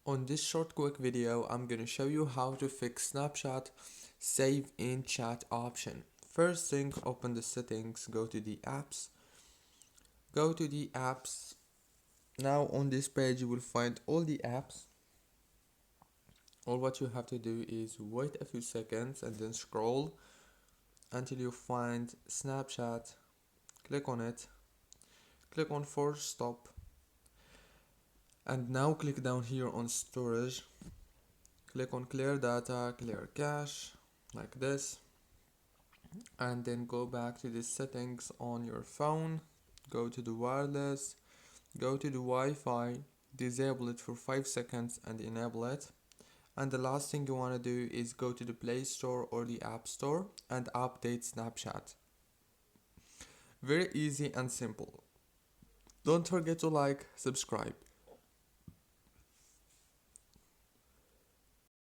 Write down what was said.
On this short quick video, I'm gonna show you how to fix Snapchat save in chat option. First thing, open the settings, go to the apps. Now on this page you will find all the apps. All what you have to do is wait a few seconds and then scroll until you find Snapchat. Click on it, click on force stop, and now click down here on storage. Click on clear data, clear cache, like this, and then go back to the settings on your phone, go to the wireless, go to the Wi-Fi, disable it for 5 seconds and enable it. And the last thing you want to do is go to the Play Store or the App Store and update Snapchat. Very easy and simple. Don't forget to like, subscribe.